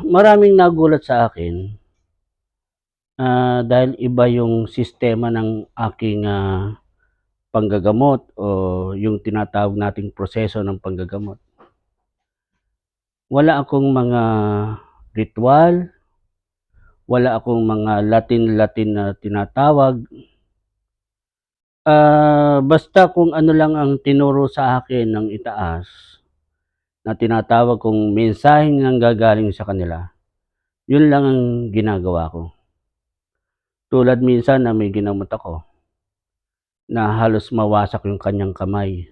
Maraming nagulat sa akin, dahil iba yung sistema ng aking, panggagamot o yung tinatawag nating proseso ng panggagamot. Wala akong mga ritwal, wala akong mga Latin-Latin na tinatawag. Basta kung ano lang ang tinuro sa akin ng itaas na tinatawag kong mensaheng nanggagaling sa kanila, yun lang ang ginagawa ko. Tulad minsan na may ginamot ako na halos mawasak yung kanyang kamay.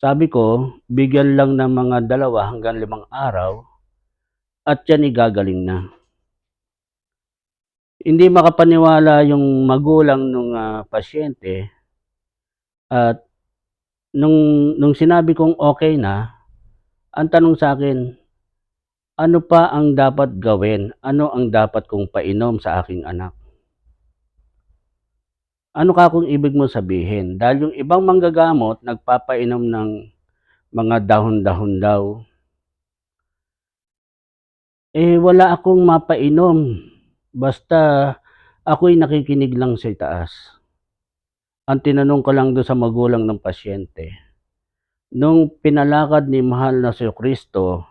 Sabi ko, bigyan lang ng mga 2 hanggang 5 araw at yan ay gagaling na. Hindi makapaniwala yung magulang nung, pasyente at nung sinabi kong okey na, ang tanong sa'kin, ano pa ang dapat gawin? Ano ang dapat kong painom sa aking anak? Ano kakong ibig mong sabihin? Dahil yung ibang manggagamot nagpapainom ng mga dahon-dahon daw. Wala akong mapainom, basta ako'y nakikinig lang sa itaas. Ang tinanong ko lang dun sa magulang ng pasyente, nung pinalakad ni mahal na Jesucristo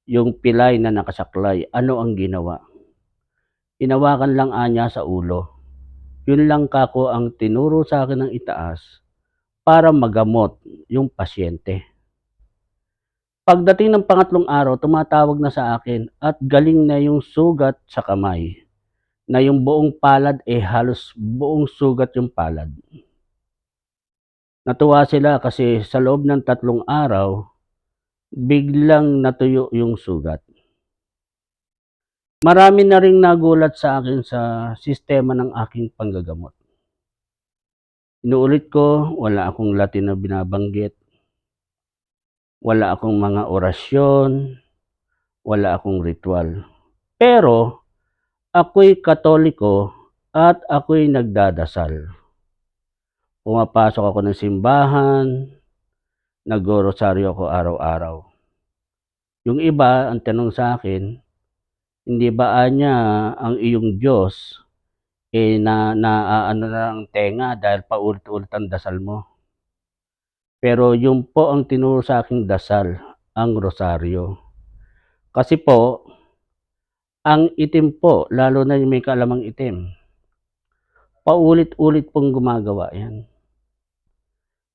yung pilay na nakasaklay, ano ang ginawa? Hinawakan lang niya sa ulo. Yun lang kako ang tinuro sa'kin ng itaas para magamot yung pasyente. Pagdating ng pangatlong araw tumatawag na sa akin at galing na yung sugat sa kamay, na yung buong palad, halos buong sugat yung palad. Natuwa sila kasi sa loob ng 3 araw, biglang natuyo yung sugat. Marami na ring nagulat sa akin sa sistema ng aking panggagamot. Inuulit ko, wala akong Latin na binabanggit, wala akong mga orasyon, wala akong ritwal. Pero ako'y Katoliko at ako'y nagdadasal. Pumapasok ako ng simbahan, nagrorosaryo ako araw-araw. Yung iba ang tanong sa akin, hindi ba anya ang iyong Diyos, naaano na ng tenga dahil paulit-ulit ang dasal mo? Pero yun po ang tinuro sa aking dasal, ang rosaryo. Kasi po, ang itim po, lalo na yung may kaalamang itim, paulit-ulit pong gumagawa yan.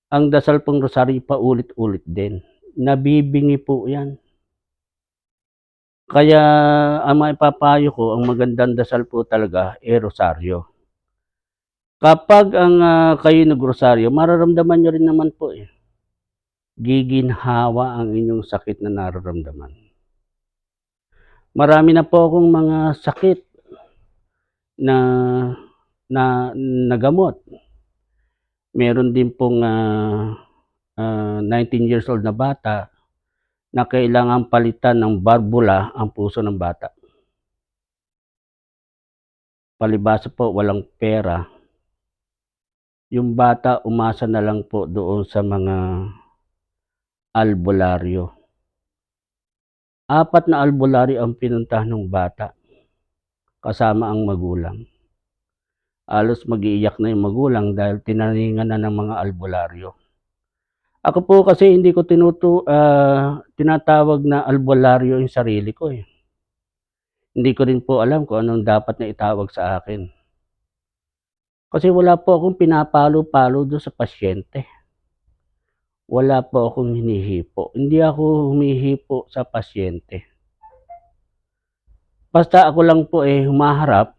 Ang dasal pong rosaryo paulit-ulit din, nabibingi po yan. Kaya ang maipapayo ko, ang magandang dasal po talaga, rosaryo. Kapag kayo'y nagrosaryo, mararamdaman niyo rin naman po, giginhawa ang inyong sakit na nararamdaman. Marami na po akong mga sakit na nagamot. Meron din pong 19 years old na bata na kailangang palitan ng barbula ang puso ng bata. Palibhasa po walang pera. Yung bata umasa na lang po doon sa mga albularyo. 4 na albularyo ang pinuntahan ng bata, kasama ang magulang. Halos mag-iiyak na yung magulang dahil tinaningan na ng mga albularyo. Ako po kasi hindi ko tinatawag na albularyo yung sarili ko, Hindi ko rin po alam kung anong dapat na itawag sa akin. Kasi wala po akong pinapalo-palo dun sa pasyente. Wala po akong hinihipo. Hindi ako humihipo sa pasyente. Basta ako lang po, humaharap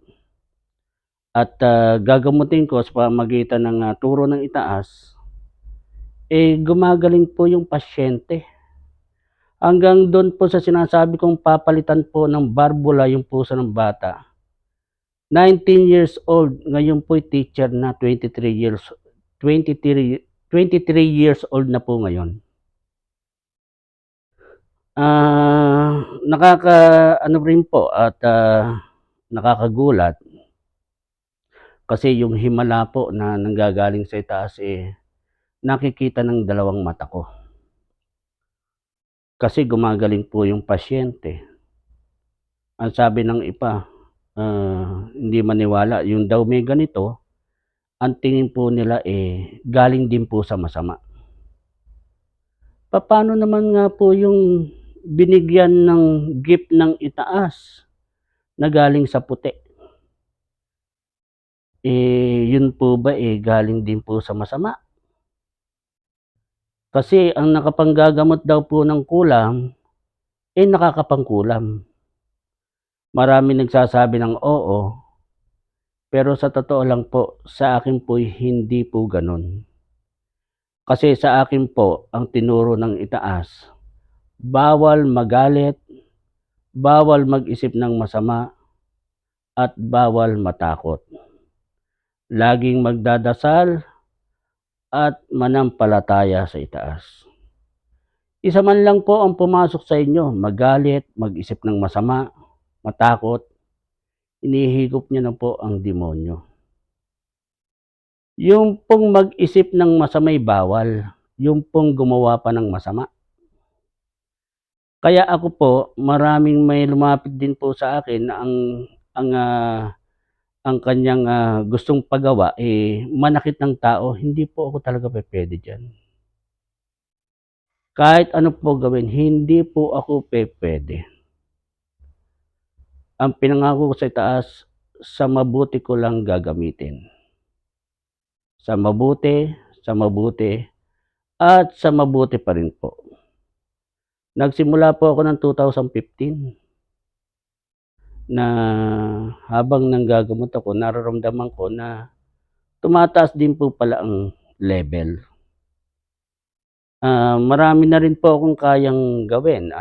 at, gagamutin ko sa pamamagitan ng, turo ng itaas, gumagaling po yung pasyente. Hanggang dun po sa sinasabi kong papalitan po ng barbula yung puso ng bata. 19 years old, ngayon po'y teacher na, 23 years old na po ngayon. Nakakaano rin po at, nakakagulat kasi yung himala po na nanggagaling sa itaas, nakikita ng 2 mata ko. Kasi gumagaling po yung pasyente. Ang sabi ng iba, hindi maniwala, yung daw may ganito, ang tingin po nila, galing din po sa masama. Papaano naman nga po yung binigyan ng gift ng itaas na galing sa puti, yun po ba, galing din po sa masama? Kasi ang nakapanggagamot daw po ng kulam, nakakapangkulam. Maraming nagsasabi ng oo, pero sa totoo lang po, sa akin po'y hindi po gano'n. Kasi sa akin po, ang tinuro ng itaas, bawal magalit, bawal mag-isip ng masama, at bawal matakot. Laging magdadasal at manampalataya sa itaas. Isa man lang po ang pumasok sa inyo, magalit, mag-isip ng masama, matakot, inihigop niyo na po ang demonyo. Yung pong mag-isip ng masama'y bawal, yung pong gumawa pa ng masama. Kaya ako po, maraming may lumapit din po sa akin na ang, ang kaniyang, gustong pagawa, manakit ng tao, hindi po ako talaga pupuwede diyan. Kahit ano po gawin, hindi po ako pupuwede. Ang pinangako ko sa itaas, sa mabuti ko lang gagamitin. Sa mabuti, at sa mabuti pa rin po. Nagsimula po ako ng 2015 na habang nanggagamot ako, nararamdaman ko na tumataas din po pala ang level. Marami na rin po akong kayang gawin,